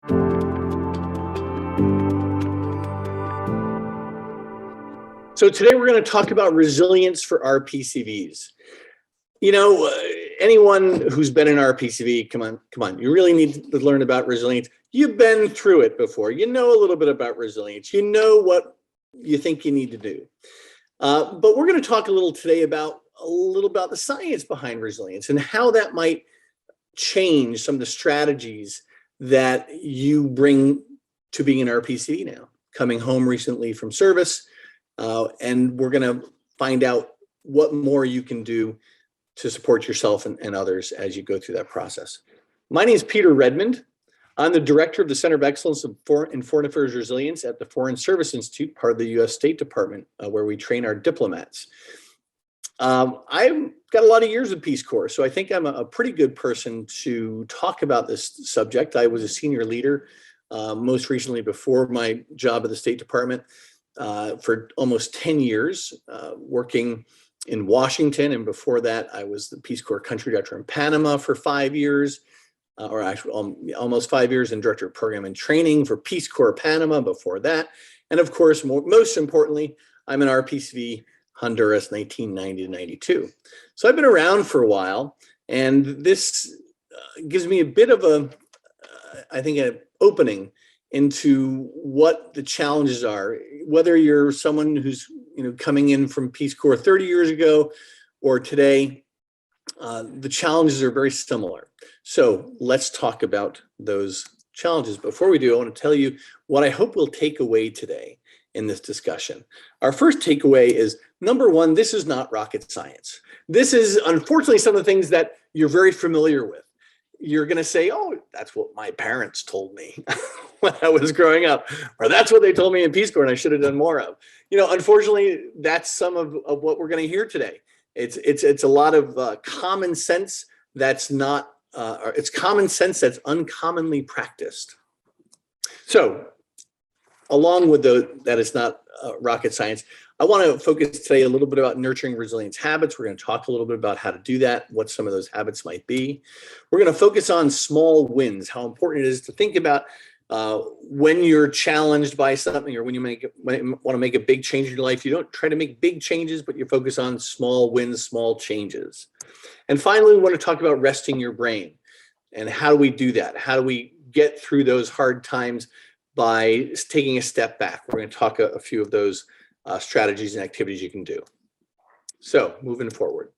So today we're going to talk about resilience for RPCVs. You know, anyone who's been in RPCV, come on, you really need to learn about resilience. You've been through it before. You know a little bit about resilience. You know what you think you need to do. But we're going to talk a little today about the science behind resilience and how that might change some of the strategies that you bring to being an RPCV now, coming home recently from service. And we're going to find out what more you can do to support yourself and others as you go through that process. My name is Peter Redmond. I'm the director of the Center of Excellence in Foreign Affairs Resilience at the Foreign Service Institute, part of the U.S. State Department, where we train our diplomats. I've got a lot of years of Peace Corps, so I think I'm a pretty good person to talk about this subject. I was a senior leader, most recently before my job at the State Department, for almost 10 years, working in Washington. And before that, I was the Peace Corps country director in Panama for 5 years, or actually almost 5 years, and director of program and training for Peace Corps Panama before that. And of course, most importantly, I'm an RPCV Honduras 1990 to 92. So I've been around for a while, and this gives me a bit of I think, an opening into what the challenges are, whether you're someone who's coming in from Peace Corps 30 years ago or today. The challenges are very similar. So let's talk about those challenges. Before we do, I want to tell you what I hope we'll take away today in this discussion. Our first takeaway is, number one, this is not rocket science. This is unfortunately some of the things that you're very familiar with. You're going to say, oh, that's what my parents told me when I was growing up, or that's what they told me in Peace Corps and I should have done more of. Unfortunately, that's some of what we're going to hear today. It's a lot of common sense that's not, it's common sense that's uncommonly practiced. So along with that it's not rocket science, I want to focus today a little bit about nurturing resilience habits. We're going to talk a little bit about how to do that, what some of those habits might be. We're going to focus on small wins, how important it is to think about when you're challenged by something, or when you want to make a big change in your life. You don't try to make big changes, but you focus on small wins, small changes. And finally, we want to talk about resting your brain. And how do we do that? How do we get through those hard times by taking a step back? We're going to talk a few of those strategies and activities you can do. So moving forward,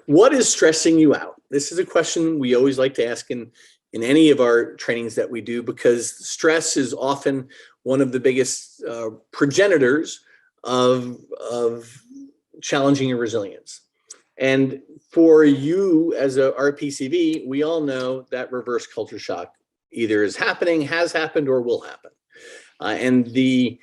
what is stressing you out? This is a question we always like to ask in any of our trainings that we do, because stress is often one of the biggest progenitors of challenging your resilience. And for you as a RPCV, we all know that reverse culture shock either is happening, has happened, or will happen. And the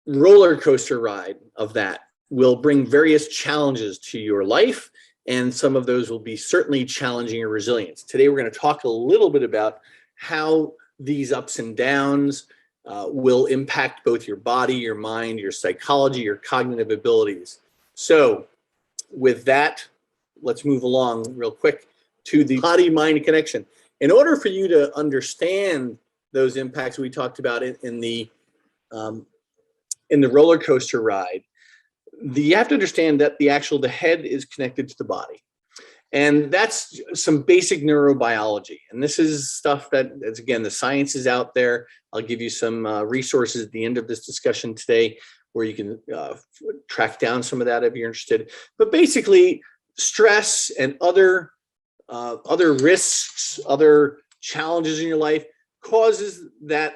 roller coaster ride of that will bring various challenges to your life, and some of those will be certainly challenging your resilience. Today, we're going to talk a little bit about how these ups and downs will impact both your body, your mind, your psychology, your cognitive abilities. So with that, let's move along real quick to the body-mind connection. In order for you to understand those impacts we talked about in the roller coaster ride, you have to understand that the head is connected to the body. And that's some basic neurobiology. And this is stuff that, again, the science is out there. I'll give you some resources at the end of this discussion today where you can track down some of that if you're interested. But basically, stress and other risks, other challenges in your life causes that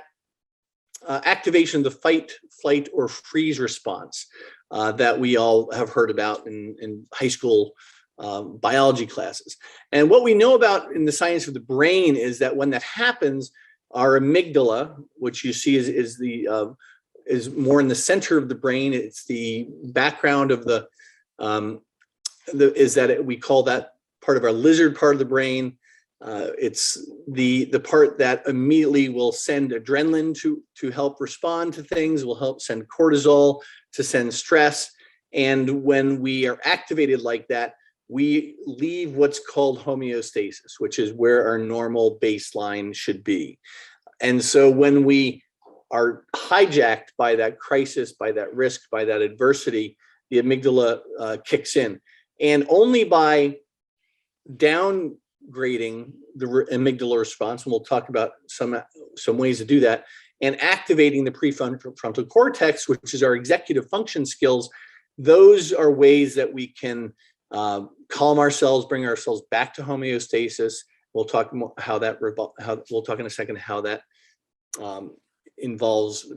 activation of the fight, flight, or freeze response that we all have heard about in high school biology classes. And what we know about in the science of the brain is that when that happens, our amygdala, which you see is more in the center of the brain. It's the background of we call that part of our lizard part of the brain. It's the part that immediately will send adrenaline to help respond to things, will help send cortisol to send stress. And when we are activated like that, we leave what's called homeostasis, which is where our normal baseline should be. And so when we are hijacked by that crisis, by that risk, by that adversity, the amygdala kicks in. And only by downgrading the amygdala response, and we'll talk about some ways to do that, and activating the prefrontal cortex, which is our executive function skills, those are ways that we can calm ourselves, bring ourselves back to homeostasis. We'll talk how we'll talk in a second how that involves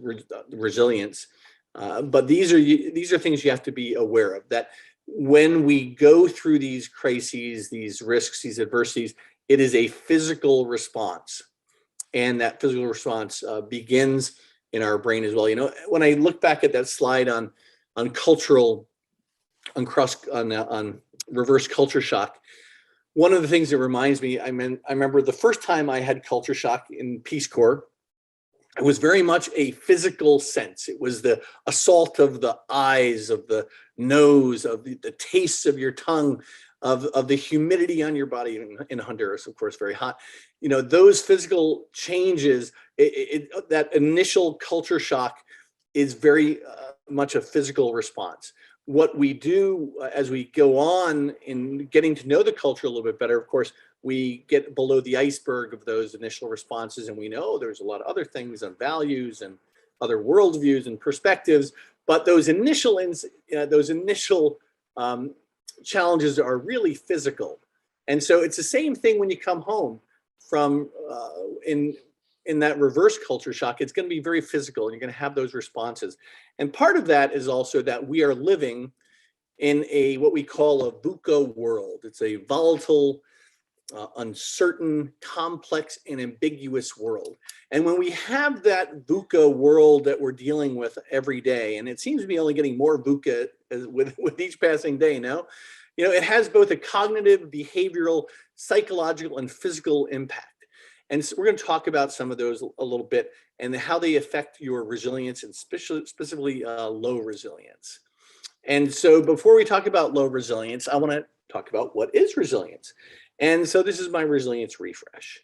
resilience. But these are things you have to be aware of, that when we go through these crises, these risks, these adversities, it is a physical response. And that physical response begins in our brain as well. You know, when I look back at that slide on reverse culture shock, one of the things that reminds me, I remember the first time I had culture shock in Peace Corps. It was very much a physical sense. It was the assault of the eyes, of the nose, of the taste of your tongue, of the humidity on your body. In Honduras, of course, very hot. You know, those physical changes, that initial culture shock is very much a physical response. What we do as we go on in getting to know the culture a little bit better, of course, we get below the iceberg of those initial responses, and we know there's a lot of other things and values and other worldviews and perspectives. But those initial challenges are really physical, and so it's the same thing when you come home from in that reverse culture shock. It's going to be very physical, and you're going to have those responses. And part of that is also that we are living in what we call a VUCA world. It's a volatile, uncertain, complex, and ambiguous world. And when we have that VUCA world that we're dealing with every day, and it seems to be only getting more VUCA with each passing day now, you know, it has both a cognitive, behavioral, psychological, and physical impact. And so we're going to talk about some of those a little bit and how they affect your resilience, and specifically low resilience. And so before we talk about low resilience, I want to talk about what is resilience. And so this is my resilience refresh.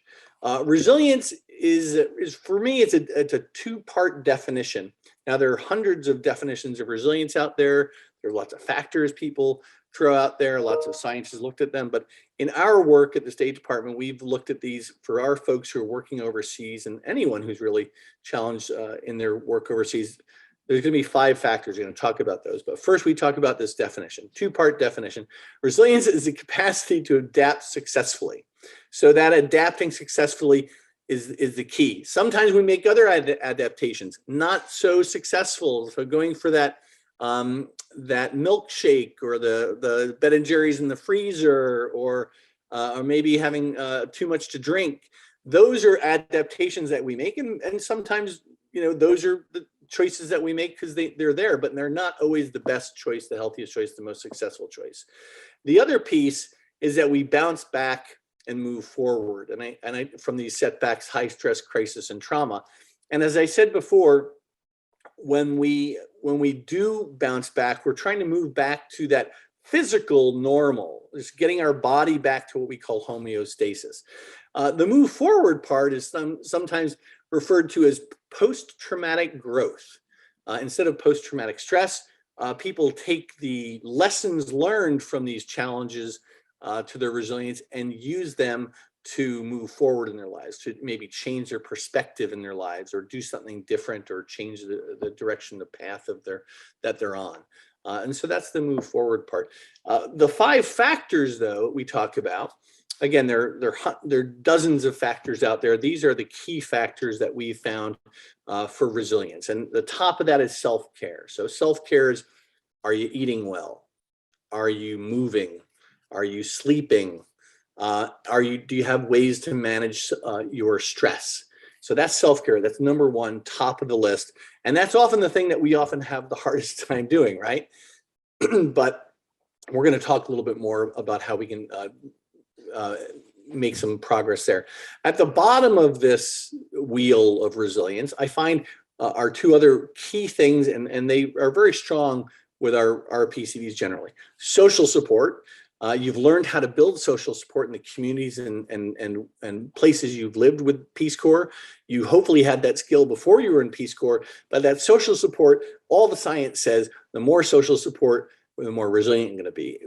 Resilience is for me, it's a two-part definition. Now, there are hundreds of definitions of resilience out there. There are lots of factors people throw out there. Lots of scientists looked at them. But in our work at the State Department, we've looked at these for our folks who are working overseas, and anyone who's really challenged in their work overseas. There's going to be 5 factors. We're going to talk about those. But first, we talk about this definition, two-part definition. Resilience is the capacity to adapt successfully. So that adapting successfully is the key. Sometimes we make other adaptations, not so successful. So going for that milkshake, or the Ben and Jerry's in the freezer, or maybe having too much to drink. Those are adaptations that we make, and sometimes, you know, those are the choices that we make because they're there, but they're not always the best choice, the healthiest choice, the most successful choice. The other piece is that we bounce back and move forward, and I from these setbacks, high stress, crisis, and trauma. And as I said before, when we do bounce back, we're trying to move back to that physical normal, just getting our body back to what we call homeostasis. The move forward part is sometimes referred to as post-traumatic growth. Instead of post-traumatic stress, people take the lessons learned from these challenges to their resilience and use them to move forward in their lives, to maybe change their perspective in their lives, or do something different, or change the direction, the path of that they're on. And so that's the move forward part. The 5 factors, though, we talk about, again, there are dozens of factors out there. These are the key factors that we found for resilience. And the top of that is self-care. So self-care is, are you eating well? Are you moving? Are you sleeping? Do you have ways to manage your stress? So that's self-care. That's number 1, top of the list. And that's often the thing that we often have the hardest time doing, right? But we're going to talk a little bit more about how we can make some progress there. At the bottom of this wheel of resilience, I find are 2 other key things, and they are very strong with our PCVs generally. Social support. You've learned how to build social support in the communities and places you've lived with Peace Corps. You hopefully had that skill before you were in Peace Corps, but that social support, all the science says, the more social support, the more resilient you're going to be.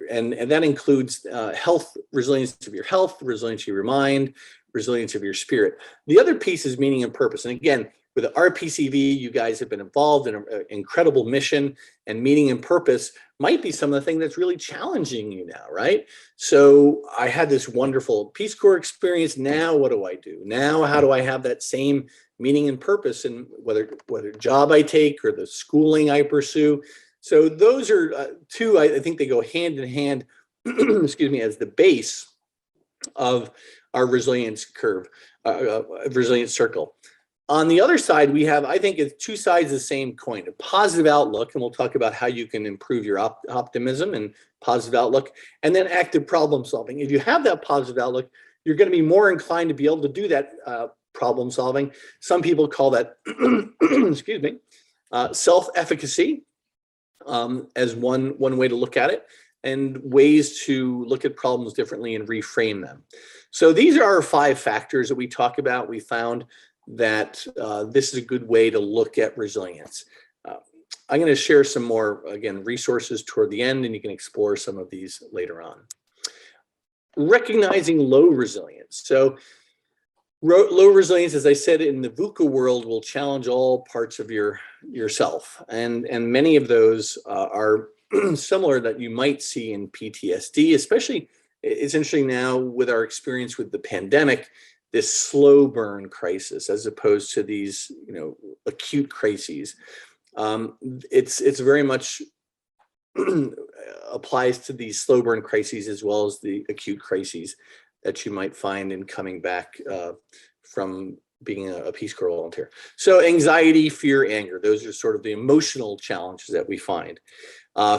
And that includes health, resilience of your health, resilience of your mind, resilience of your spirit. The other piece is meaning and purpose. And again, with the RPCV, you guys have been involved in an incredible mission, and meaning and purpose might be some of the things that's really challenging you now, right? So I had this wonderful Peace Corps experience. Now, what do I do? Now, how do I have that same meaning and purpose in whether job I take or the schooling I pursue? So those are two, I think they go hand in hand, excuse me, as the base of our resilience curve, resilience circle. On the other side, we have, I think it's two sides of the same coin, a positive outlook, and we'll talk about how you can improve your optimism and positive outlook, and then active problem solving. If you have that positive outlook, you're going to be more inclined to be able to do that problem solving. Some people call that, excuse me, self-efficacy as one way to look at it, and ways to look at problems differently and reframe them. So these are our 5 factors that we talk about. We found that this is a good way to look at resilience. I'm going to share some more, again, resources toward the end, and you can explore some of these later on. Recognizing low resilience. So low resilience, as I said, in the VUCA world will challenge all parts of yourself. And many of those are similar that you might see in PTSD, especially, it's interesting now with our experience with the pandemic, this slow burn crisis, as opposed to these, acute crises. It's very much applies to these slow burn crises as well as the acute crises that you might find in coming back from being a Peace Corps volunteer. So anxiety, fear, anger, those are sort of the emotional challenges that we find.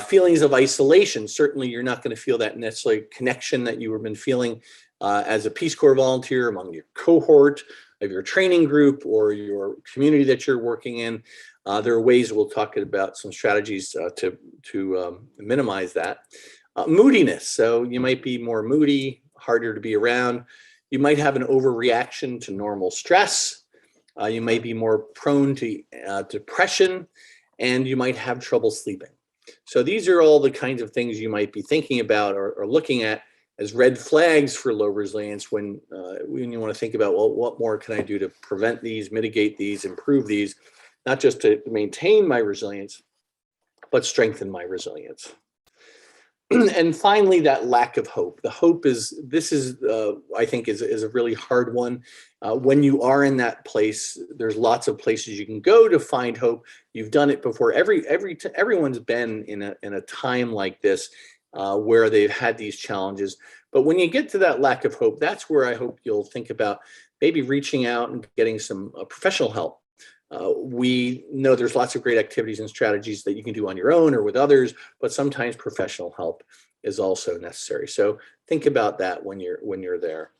Feelings of isolation, certainly you're not going to feel that necessarily connection that you have been feeling as a Peace Corps volunteer among your cohort of your training group or your community that you're working in. There are ways we'll talk about some strategies to minimize that. Moodiness, so you might be more moody, harder to be around. You might have an overreaction to normal stress. You might be more prone to depression, and you might have trouble sleeping. So these are all the kinds of things you might be thinking about or looking at as red flags for low resilience when you want to think about, well, what more can I do to prevent these, mitigate these, improve these, not just to maintain my resilience, but strengthen my resilience. And finally, that lack of hope. The hope is, I think, is a really hard one. When you are in that place, there's lots of places you can go to find hope. You've done it before. Everyone's been in a time like this where they've had these challenges. But when you get to that lack of hope, that's where I hope you'll think about maybe reaching out and getting some professional help. We know there's lots of great activities and strategies that you can do on your own or with others, but sometimes professional help is also necessary. So think about that when you're there.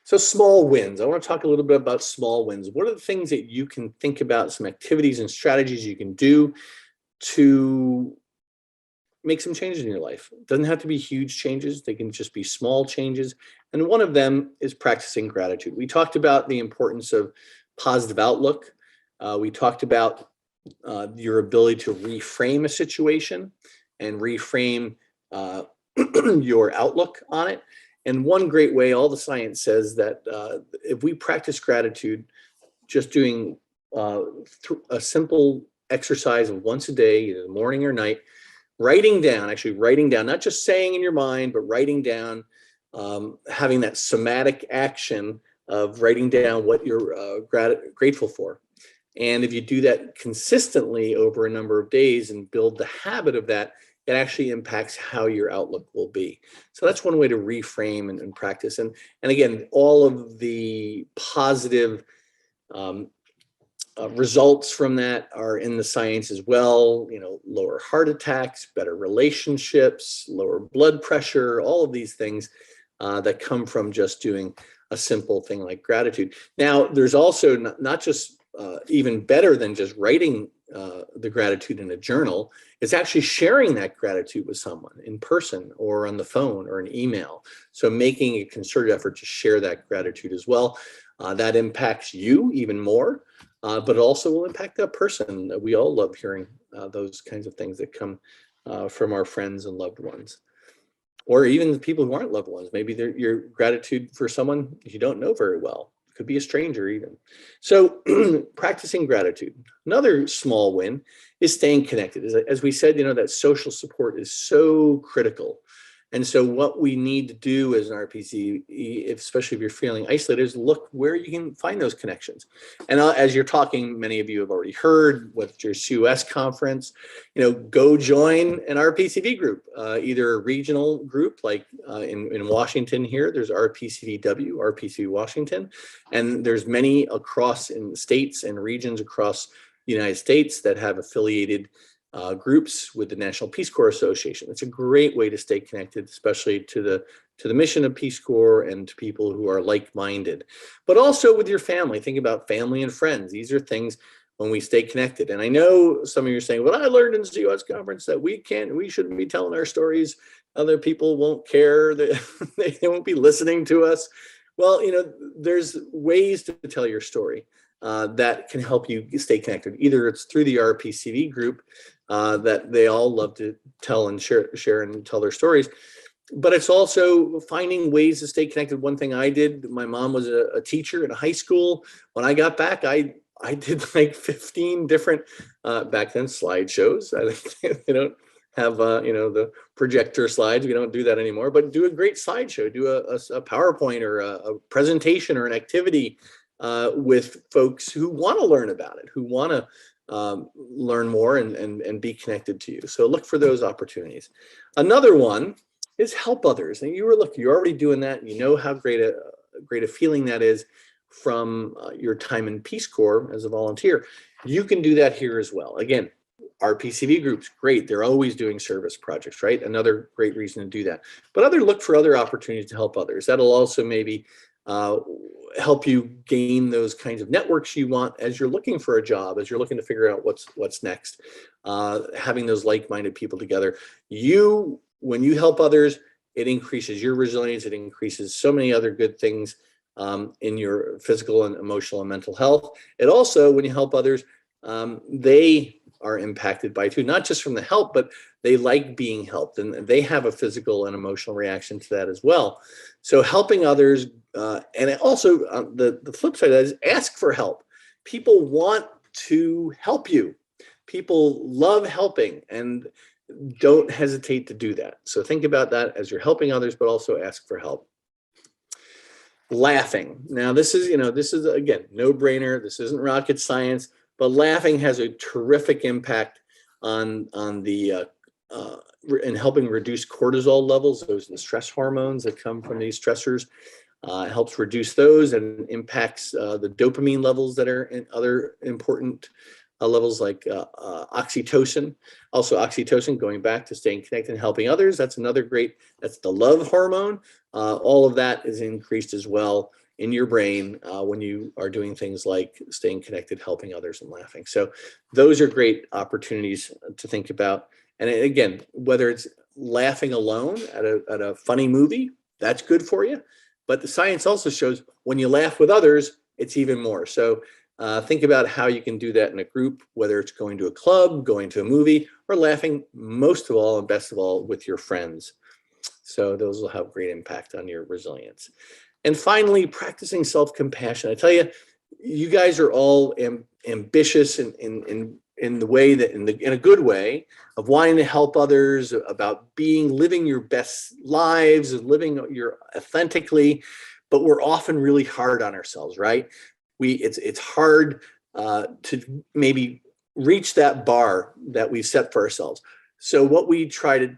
So small wins. I want to talk a little bit about small wins. What are the things that you can think about, some activities and strategies you can do to make some changes in your life? It doesn't have to be huge changes. They can just be small changes. And one of them is practicing gratitude. We talked about the importance of positive outlook. We talked about your ability to reframe a situation and reframe your outlook on it. And one great way, all the science says that if we practice gratitude, just doing a simple exercise of once a day, either morning or night, writing down, not just saying in your mind, but writing down, having that somatic action of writing down what you're grateful for. And if you do that consistently over a number of days and build the habit of that, it actually impacts how your outlook will be. So that's one way to reframe and practice. And again, all of the positive results from that are in the science as well. Lower heart attacks, better relationships, lower blood pressure, all of these things that come from just doing a simple thing like gratitude. Now, there's also not just even better than just writing the gratitude in a journal, it's actually sharing that gratitude with someone in person or on the phone or an email. So making a concerted effort to share that gratitude as well. That impacts you even more, but it also will impact that person. We all love hearing those kinds of things that come from our friends and loved ones, or even the people who aren't loved ones. Maybe your gratitude for someone you don't know very well. It could be a stranger even. So practicing gratitude. Another small win is staying connected. As we said, that social support is so critical. And so what we need to do as an RPC, especially if you're feeling isolated, is look where you can find those connections. And as you're talking, many of you have already heard, whether it's your CUS conference, go join an RPCV group, either a regional group like in Washington here, there's RPCVW, RPCV Washington, and there's many across in states and regions across the United States that have affiliated groups with the National Peace Corps Association. It's a great way to stay connected, especially to the mission of Peace Corps and to people who are like-minded. But also with your family. Think about family and friends. These are things when we stay connected. And I know some of you are saying, well, I learned in the COS conference that we shouldn't be telling our stories. Other people won't care. They won't be listening to us. Well, there's ways to tell your story that can help you stay connected. Either it's through the RPCV group that they all love to tell and share and tell their stories, but it's also finding ways to stay connected. One thing I did, my mom was a teacher in a high school. When I got back, I did like 15 different, back then, slideshows. They don't have, the projector slides. We don't do that anymore, but do a great slideshow, do a PowerPoint or a presentation or an activity with folks who want to learn about it, who want to learn more and be connected to you. So look for those opportunities. Another one is help others. And you're already doing that. You know how great a feeling that is from your time in Peace Corps as a volunteer. You can do that here as well. Again, RPCV groups, great. They're always doing service projects, right? Another great reason to do that. But look for other opportunities to help others. That'll also maybe help you gain those kinds of networks you want as you're looking for a job, as you're looking to figure out what's next. Having those like-minded people together. When you help others, it increases your resilience. It increases so many other good things in your physical and emotional and mental health. It also, when you help others, they are impacted by it too, not just from the help, but they like being helped, and they have a physical and emotional reaction to that as well. So helping others, and also the flip side of that is ask for help. People want to help you. People love helping, and don't hesitate to do that. So think about that as you're helping others, but also ask for help. Laughing. Now, this is again, no brainer. This isn't rocket science, but laughing has a terrific impact on the in helping reduce cortisol levels. Those are the stress hormones that come from these stressors. It helps reduce those and impacts the dopamine levels that are in other important levels like oxytocin. Also oxytocin, going back to staying connected and helping others. That's another great, that's the love hormone. All of that is increased as well in your brain when you are doing things like staying connected, helping others, and laughing. So those are great opportunities to think about. And again, whether it's laughing alone at a funny movie, that's good for you. But the science also shows when you laugh with others, it's even more. So think about how you can do that in a group, whether it's going to a club, going to a movie, or laughing most of all and best of all with your friends. So those will have great impact on your resilience. And finally, practicing self-compassion. I tell you, you guys are all ambitious in the way that, in a good way, of wanting to help others, about living your best lives and living authentically, but we're often really hard on ourselves, right? It's hard to maybe reach that bar that we set for ourselves. So what we try to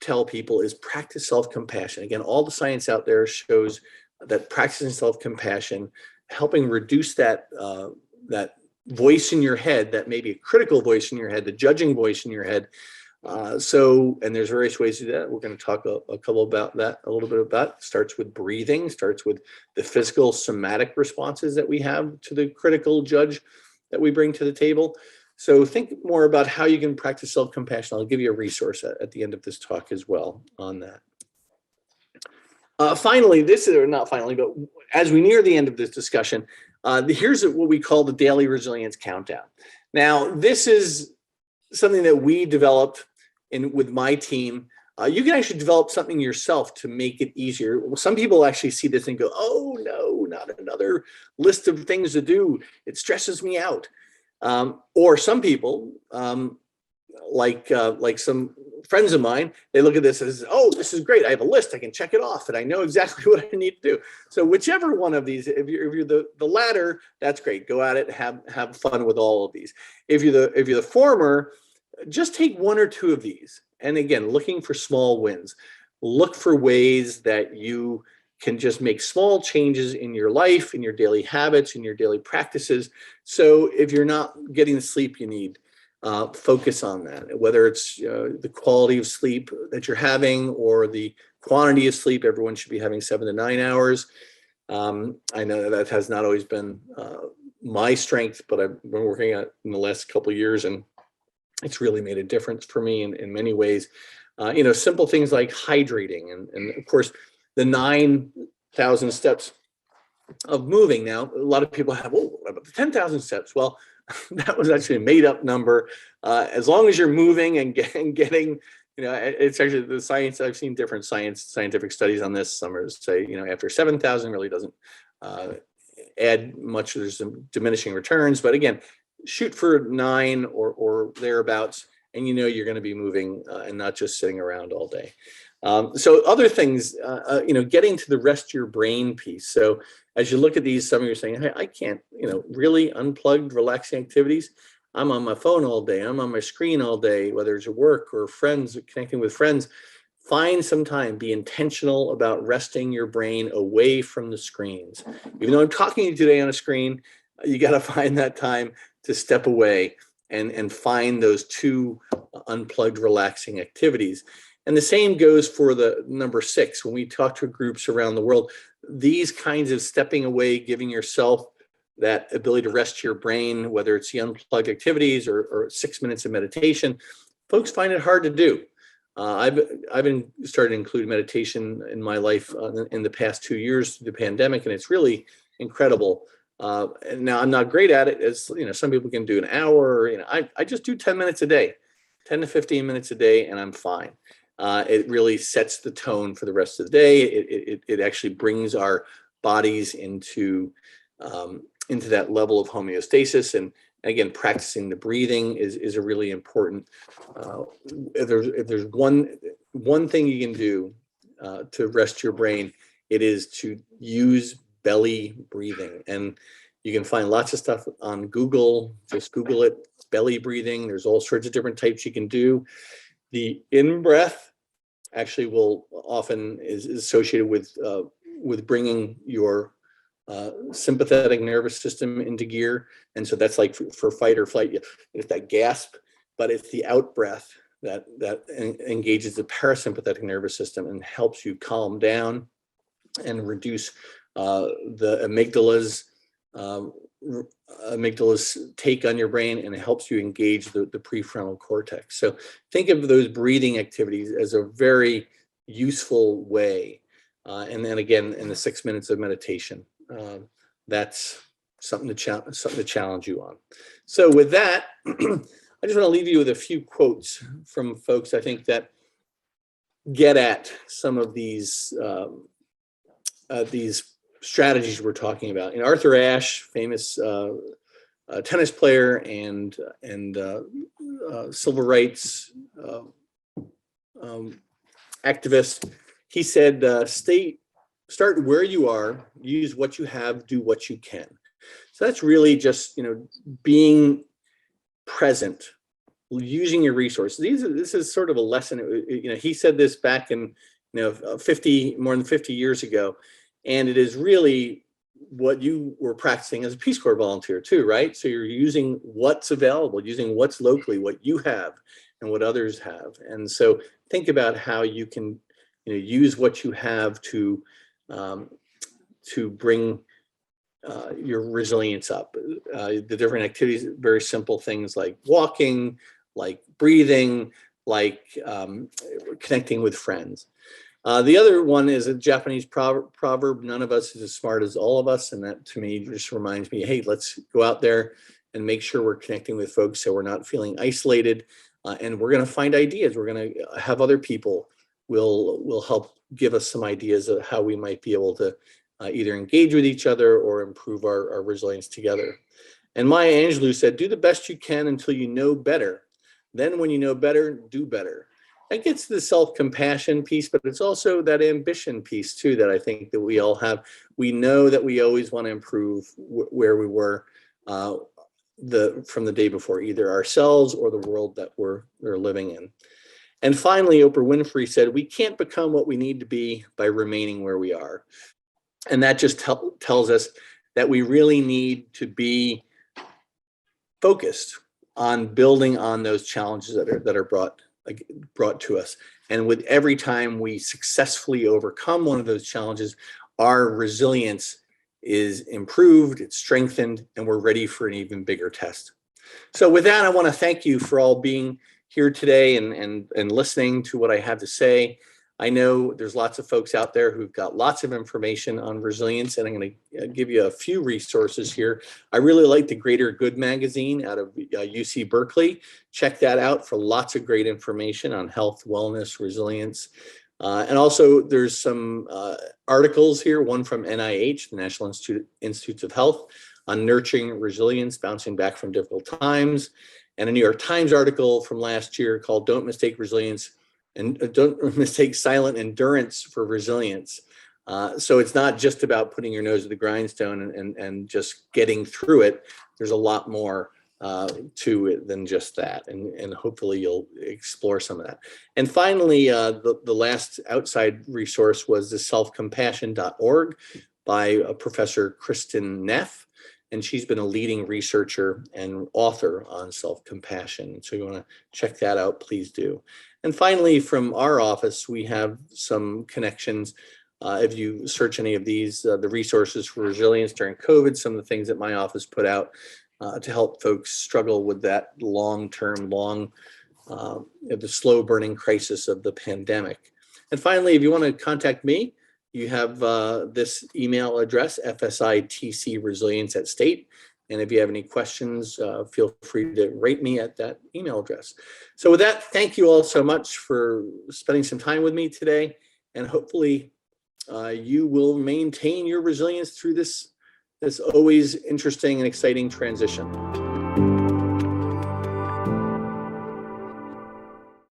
tell people is practice self-compassion. Again, all the science out there shows that practicing self-compassion, helping reduce that voice in your head, that maybe a critical voice in your head, the judging voice in your head. And there's various ways to do that. We're going to talk a little bit about. Starts with breathing, starts with the physical somatic responses that we have to the critical judge that we bring to the table. So think more about how you can practice self-compassion. I'll give you a resource at the end of this talk as well on that. Finally, this is, or not finally, but as we near the end of this discussion, here's what we call the daily resilience countdown. Now, this is something that we developed with my team. You can actually develop something yourself to make it easier. Some people actually see this and go, oh no, not another list of things to do. It stresses me out. Or some people, like some friends of mine, they look at this as, oh, this is great. I have a list. I can check it off and I know exactly what I need to do. So whichever one of these, if you're the latter, that's great. Go at it, have fun with all of these. If you're the former, just take one or two of these. And again, looking for small wins. Look for ways that you can just make small changes in your life, in your daily habits, in your daily practices. So if you're not getting the sleep you need, focus on that. Whether it's the quality of sleep that you're having or the quantity of sleep, everyone should be having 7 to 9 hours. I know that has not always been my strength, but I've been working at it in the last couple of years, and it's really made a difference for me in many ways. Simple things like hydrating, and of course, the 9,000 steps of moving. Now, a lot of people have, oh, what about the 10,000 steps? Well, that was actually a made up number. As long as you're moving and getting, it's actually the science. I've seen different scientific studies on this. Some are say, after 7,000 really doesn't add much. There's some diminishing returns, but again, shoot for 9 or thereabouts, and you're going to be moving and not just sitting around all day. So other things, getting to the rest of your brain piece. So as you look at these, some of you are saying, hey, I can't, really unplugged, relaxing activities. I'm on my phone all day. I'm on my screen all day, whether it's at work or friends, connecting with friends. Find some time, be intentional about resting your brain away from the screens. Even though I'm talking to you today on a screen, you got to find that time to step away and find those 2 unplugged, relaxing activities. And the same goes for the number 6. When we talk to groups around the world, these kinds of stepping away, giving yourself that ability to rest your brain, whether it's the unplugged activities or 6 minutes of meditation, folks find it hard to do. I've been started to include meditation in my life in the past 2 years through the pandemic, and it's really incredible. And now I'm not great at it, as some people can do an hour. I just do 10 minutes a day, 10 to 15 minutes a day, and I'm fine. It really sets the tone for the rest of the day. It actually brings our bodies into that level of homeostasis. And again, practicing the breathing is a really important. If there's one thing you can do to rest your brain, it is to use belly breathing. And you can find lots of stuff on Google. Just Google it, belly breathing. There's all sorts of different types you can do. The in-breath actually will often is associated with bringing your sympathetic nervous system into gear. And so that's like for fight or flight, it's that gasp, but it's the out breath that engages the parasympathetic nervous system and helps you calm down and reduce the amygdala's take on your brain, and it helps you engage the prefrontal cortex. So think of those breathing activities as a very useful way. And then again, in the 6 minutes of meditation, that's something to challenge you on. So with that, I just want to leave you with a few quotes from folks I think that get at some of these strategies we're talking about. And Arthur Ashe, famous tennis player and civil rights activist, he said, start where you are, use what you have, do what you can. So that's really just being present, using your resources. This is sort of a lesson. He said this back in more than 50 years ago. And it is really what you were practicing as a Peace Corps volunteer too, right? So you're using what's available, using what's locally, what you have and what others have. And so think about how you can use what you have to bring your resilience up. The different activities, very simple things like walking, like breathing, like connecting with friends. The other one is a Japanese proverb, none of us is as smart as all of us. And that to me just reminds me, hey, let's go out there and make sure we're connecting with folks so we're not feeling isolated. And we're going to find ideas. We're going to have other people will help give us some ideas of how we might be able to either engage with each other or improve our resilience together. And Maya Angelou said, do the best you can until you know better. Then when you know better, do better. That gets to the self-compassion piece, but it's also that ambition piece too that I think that we all have. We know that we always want to improve where we were from the day before, either ourselves or the world that we're living in. And finally, Oprah Winfrey said, we can't become what we need to be by remaining where we are. And that just tells us that we really need to be focused on building on those challenges that are brought to us. And with every time we successfully overcome one of those challenges, our resilience is improved, it's strengthened, and we're ready for an even bigger test. So with that, I want to thank you for all being here today and listening to what I have to say. I know there's lots of folks out there who've got lots of information on resilience, and I'm going to give you a few resources here. I really like the Greater Good magazine out of UC Berkeley. Check that out for lots of great information on health, wellness, resilience. And also there's some articles here, one from NIH, the National Institutes of Health, on nurturing resilience, bouncing back from difficult times, and a New York Times article from last year called Don't Mistake Resilience and Don't Mistake Silent Endurance for Resilience. So it's not just about putting your nose to the grindstone and just getting through it. There's a lot more to it than just that. And hopefully you'll explore some of that. And finally, the last outside resource was the selfcompassion.org by Professor Kristen Neff. And she's been a leading researcher and author on self-compassion. So you want to check that out, please do. And finally, from our office, we have some connections. If you search any of these, the resources for resilience during COVID, some of the things that my office put out to help folks struggle with that long-term, the slow burning crisis of the pandemic. And finally, if you want to contact me, you have this email address, fsitcresilience@state. And if you have any questions, feel free to rate me at that email address. So with that, thank you all so much for spending some time with me today. And hopefully you will maintain your resilience through this always interesting and exciting transition.